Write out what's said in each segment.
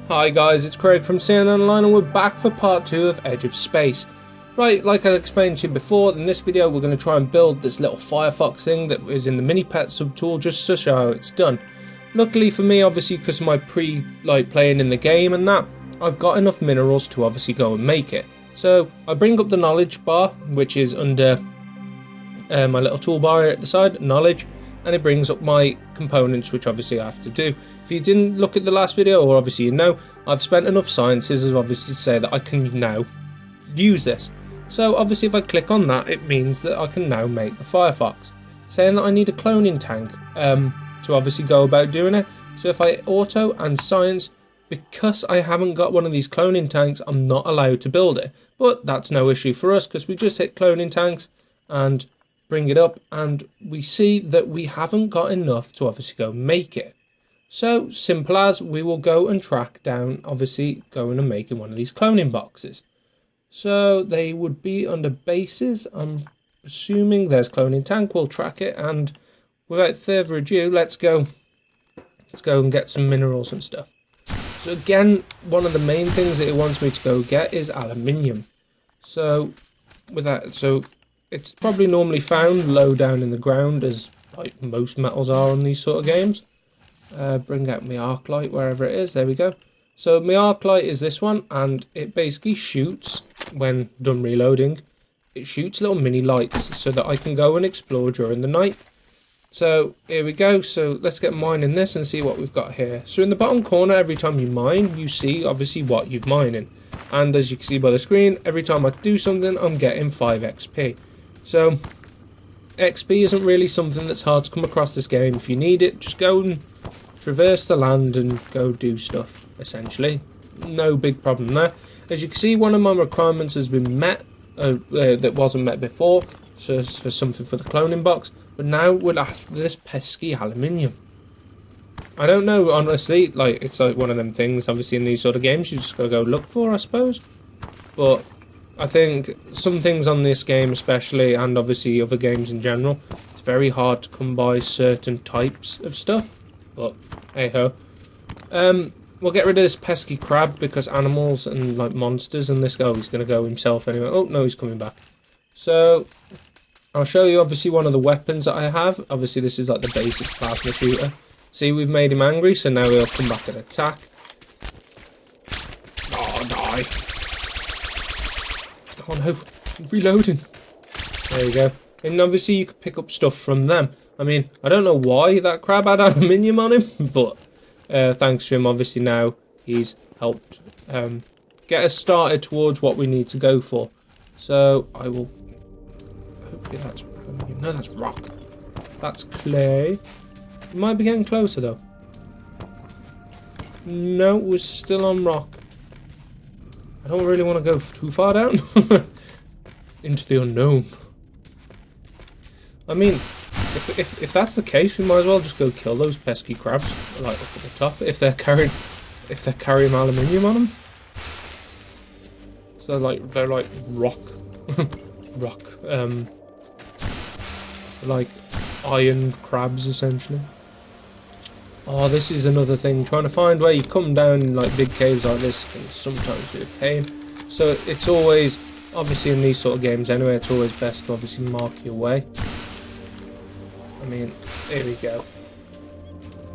Hi guys, it's Craig from C&NOnline and we're back for part 2 of Edge of Space. Right, like I explained to you before, in this video we're going to try and build this little Firefox thing that is in the mini pet subtool just to show how it's done. Luckily for me, obviously because of my playing in the game and that, I've got enough minerals to obviously go and make it. So I bring up the knowledge bar, which is under my little toolbar here at the side, knowledge, and it brings up my components, which obviously I have to do. If you didn't look at the last video, or obviously you know, I've spent enough sciences as obviously to say that I can now use this. So obviously if I click on that, it means that I can now make the Firefox, saying that I need a cloning tank to obviously go about doing it. So if I auto and science, because I haven't got one of these cloning tanks, I'm not allowed to build it. But that's no issue for us because we just hit cloning tanks and bring it up, and we see that we haven't got enough to obviously go make it. So simple as, we will go and track down obviously going and making one of these cloning boxes. So they would be under bases. I'm assuming there's cloning tank. We'll track it, and without further ado, let's go and get some minerals and stuff. So again, one of the main things that it wants me to go get is aluminium. So with that, so it's probably normally found low down in the ground, as like most metals are on these sort of games. Bring out my arc light wherever it is. There we go. So my arc light is this one, and it basically shoots, when done reloading, it shoots little mini lights so that I can go and explore during the night. So here we go. So let's get mining this and see what we've got here. So in the bottom corner, every time you mine, you see obviously what you're mining. And as you can see by the screen, every time I do something, I'm getting 5 XP. So XP isn't really something that's hard to come across this game. If you need it, just go and traverse the land and go do stuff, essentially. No big problem there. As you can see, one of my requirements has been met that wasn't met before, so it's for something for the cloning box. But now we're after this pesky aluminium. I don't know, honestly, like it's like one of them things, obviously in these sort of games, you just gotta go look for, I suppose. But I think some things on this game especially, and obviously other games in general, it's very hard to come by certain types of stuff, but hey ho. We'll get rid of this pesky crab because animals and like monsters and this guy, he's going to go himself anyway. Oh no, he's coming back. So I'll show you obviously one of the weapons that I have. Obviously this is like the basic plasma shooter. See, we've made him angry, so now he'll come back and attack. Oh, die. Oh no, reloading. There you go. And obviously you could pick up stuff from them. I mean, I don't know why that crab had aluminium on him, but thanks to him, obviously now he's helped get us started towards what we need to go for. So I will. Hopefully that's no, that's rock. That's clay. We might be getting closer though. No, we're still on rock. I don't really want to go too far down into the unknown. I mean, if that's the case, we might as well just go kill those pesky crabs, like up at the top, if they're carrying aluminium on them. So they're like rock, like iron crabs essentially. Oh, this is another thing. Trying to find where you come down in like big caves like this can sometimes be a pain. So it's always, obviously in these sort of games anyway, it's always best to obviously mark your way. I mean, here we go.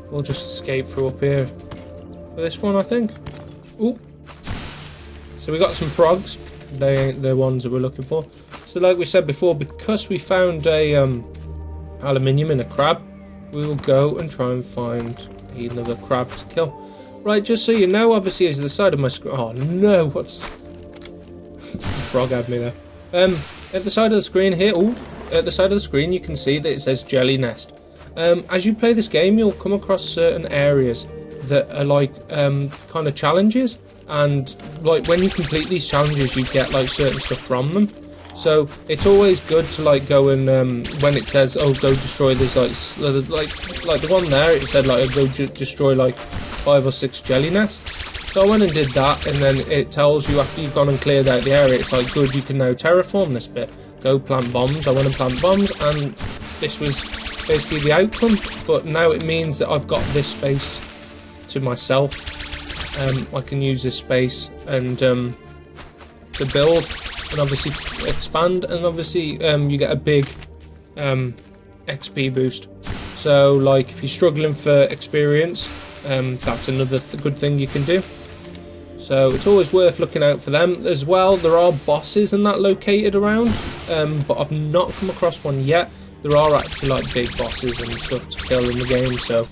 We'll just escape through up here for this one, I think. Ooh. So we got some frogs. They're the ones that we're looking for. So like we said before, because we found a aluminium in a crab, we will go and try and find another crab to kill. Right, just so you know, obviously is the side of my screen. Oh no, what's the frog had me there. At the side of the screen here, ooh, at the side of the screen you can see that it says jelly nest. As you play this game, you'll come across certain areas that are like kind of challenges, and like when you complete these challenges you get like certain stuff from them. So it's always good to like go and when it says, oh, go destroy this, like the one there, it said like go destroy like 5 or 6 jelly nests. So I went and did that, and then it tells you after you've gone and cleared out the area, it's like, good, you can now terraform this bit. Go plant bombs. I went and planted bombs, and this was basically the outcome. But now it means that I've got this space to myself. I can use this space and to build and obviously expand, and obviously you get a big XP boost. So like if you're struggling for experience, that's another good thing you can do. So it's always worth looking out for them as well. There are bosses and that located around, but I've not come across one yet. There are actually like big bosses and stuff to kill in the game, so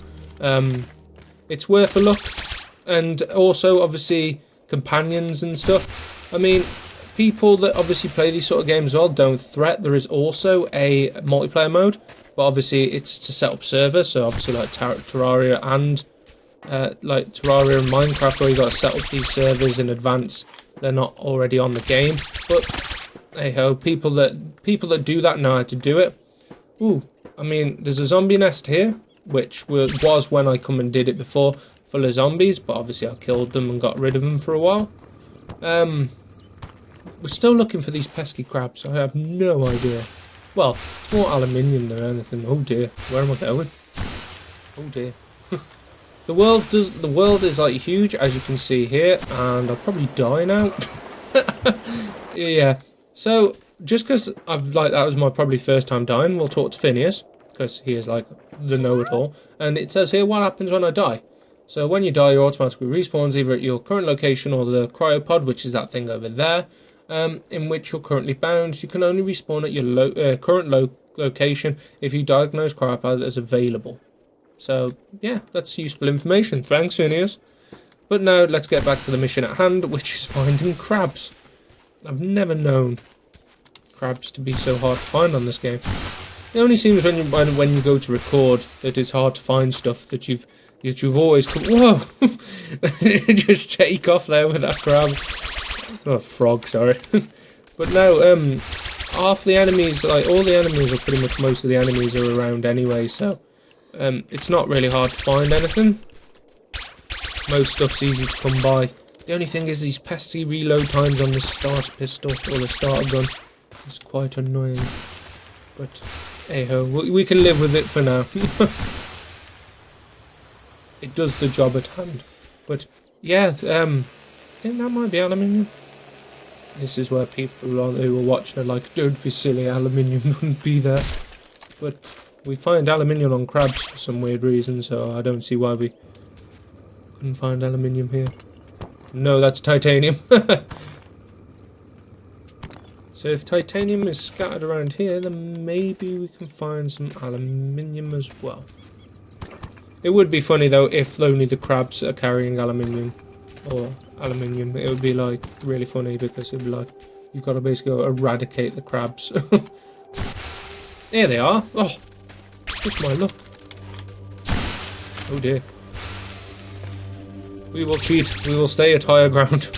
it's worth a look. And also obviously companions and stuff. I mean, people that obviously play these sort of games as well don't fret. There is also a multiplayer mode, but obviously it's to set up servers, so obviously like Terraria and Terraria and Minecraft, where you got to set up these servers in advance. They're not already on the game, but hey ho, people that do that know how to do it. Ooh, I mean, there's a zombie nest here, which was when I come and did it before, full of zombies, but obviously I killed them and got rid of them for a while. We're still looking for these pesky crabs. I have no idea. Well, it's more aluminium than anything. Oh dear, where am I going? Oh dear. The world is like huge, as you can see here, and I'll probably die now. Yeah. So just because that was my probably first time dying, we'll talk to Phineas, because he is like the know-it-all, and it says here what happens when I die. So when you die, you automatically respawns either at your current location or the cryopod, which is that thing over there, in which you're currently bound. You can only respawn at your current location if you diagnose cryopod as available. So yeah, that's useful information. Thanks, Phineas. But now let's get back to the mission at hand, which is finding crabs. I've never known crabs to be so hard to find on this game. It only seems when you go to record that it's hard to find stuff that you've always come. Whoa! Just take off there with that crab. Oh, frog, sorry. But no, half the enemies, like all the enemies, or pretty much most of the enemies are around anyway, so it's not really hard to find anything. Most stuff's easy to come by. The only thing is these pesky reload times on the starter pistol or the starter gun. It's quite annoying. But hey ho, we can live with it for now. It does the job at hand. But yeah, I think that might be aluminium. This is where people who are watching are like, don't be silly, aluminium wouldn't be there. But we find aluminium on crabs for some weird reason, so I don't see why we couldn't find aluminium here. No, that's titanium. So if titanium is scattered around here, then maybe we can find some aluminium as well. It would be funny though if only the crabs are carrying aluminium. Or aluminium. It would be like really funny, because it'd be like you've got to basically go eradicate the crabs. There they are. Oh, just my luck. Oh dear. We will cheat. We will stay at higher ground.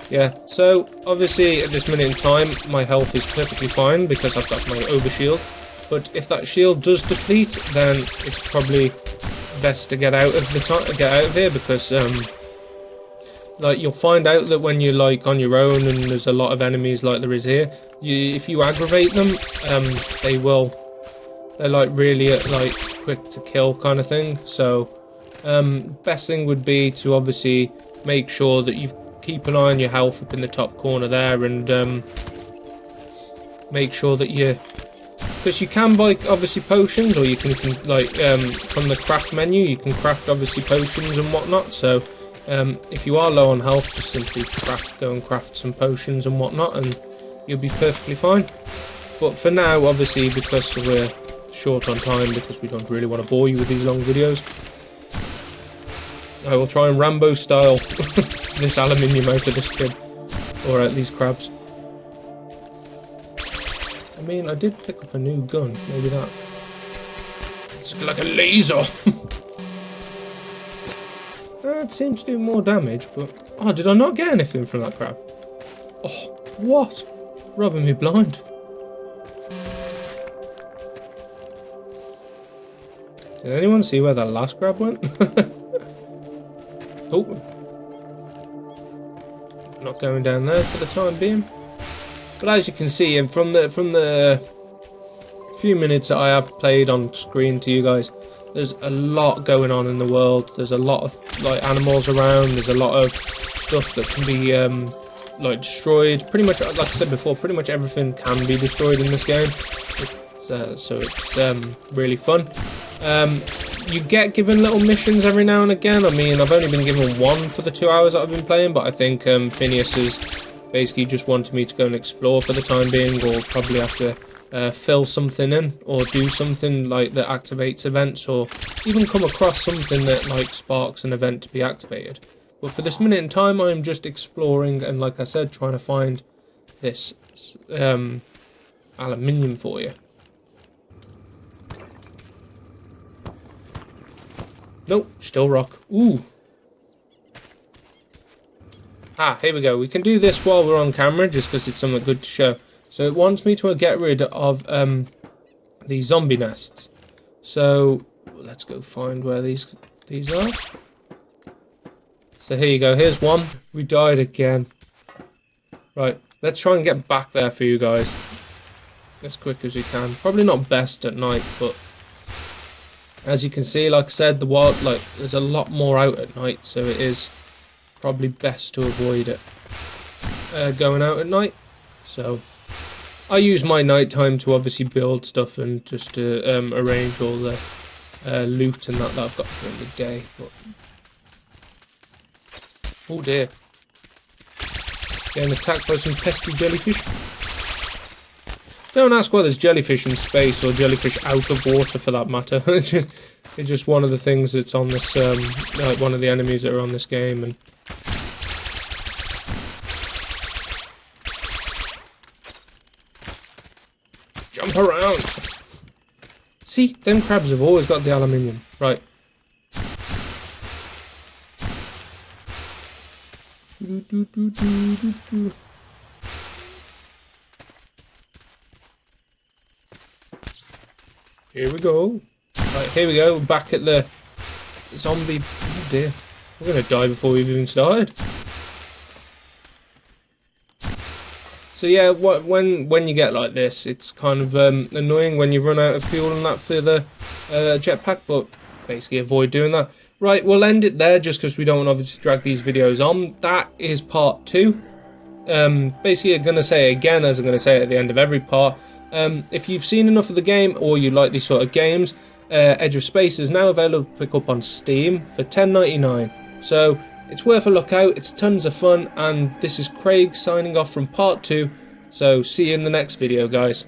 Yeah, so obviously at this minute in time my health is perfectly fine because I've got my overshield. But if that shield does deplete, then it's probably best to get out of here, because like you'll find out that when you're like on your own and there's a lot of enemies like there is here, if you aggravate them, they're like really like quick to kill kind of thing. So best thing would be to obviously make sure that you keep an eye on your health up in the top corner there, and make sure that because you can buy obviously potions, or you can like from the craft menu you can craft obviously potions and whatnot. So if you are low on health, just simply go and craft some potions and whatnot, and you'll be perfectly fine. But for now, obviously, because we're short on time, because we don't really want to bore you with these long videos, I will try and Rambo style this aluminium out of this kid, or at these crabs. I mean, I did pick up a new gun, maybe that. It's like a laser! It seems to do more damage, but... Oh, did I not get anything from that crab? Oh, what? Rubbing me blind. Did anyone see where that last crab went? Oh. Not going down there for the time being. But as you can see, and from the few minutes that I have played on screen to you guys, There's a lot going on in the world. There's a lot of like animals around. There's a lot of stuff that can be like destroyed. Pretty much, like I said before, pretty much everything can be destroyed in this game. So it's really fun. You get given little missions every now and again. I mean, I've only been given one for the 2 hours that I've been playing, but I think Phineas has basically just wanted me to go and explore for the time being, or probably have to fill something in, or do something like that activates events, or even come across something that like sparks an event to be activated. But for this minute in time, I'm just exploring, and like I said, trying to find this aluminium for you. Nope, still rock. Ooh. Ah, here we go. We can do this while we're on camera, just because it's something good to show. So it wants me to get rid of the zombie nests. So let's go find where these are. So here you go. Here's one. We died again. Right. Let's try and get back there for you guys as quick as we can. Probably not best at night, but as you can see, like I said, the wild, like, there's a lot more out at night, so it is probably best to avoid it going out at night. So I use my nighttime to obviously build stuff and just to arrange all the loot and that I've got during the day. But oh dear, getting attacked by some pesky jellyfish. Don't ask why there's jellyfish in space, or jellyfish out of water for that matter. It's just one of the things that's on this, one of the enemies that are on this game. And jump around. See, them crabs have always got the aluminium. Right. Here we go. Right, here we go. We're back at the zombie. Oh dear. We're going to die before we've even started. So yeah, when you get like this, it's kind of annoying when you run out of fuel and that for the jetpack, but basically avoid doing that. Right, we'll end it there just because we don't want to obviously drag these videos on. That is part 2. Basically, I'm going to say again, as I'm going to say at the end of every part, if you've seen enough of the game, or you like these sort of games, Edge of Space is now available to pick up on Steam for $10.99. So it's worth a look out. It's tons of fun, and this is Craig signing off from part 2. So see you in the next video, guys.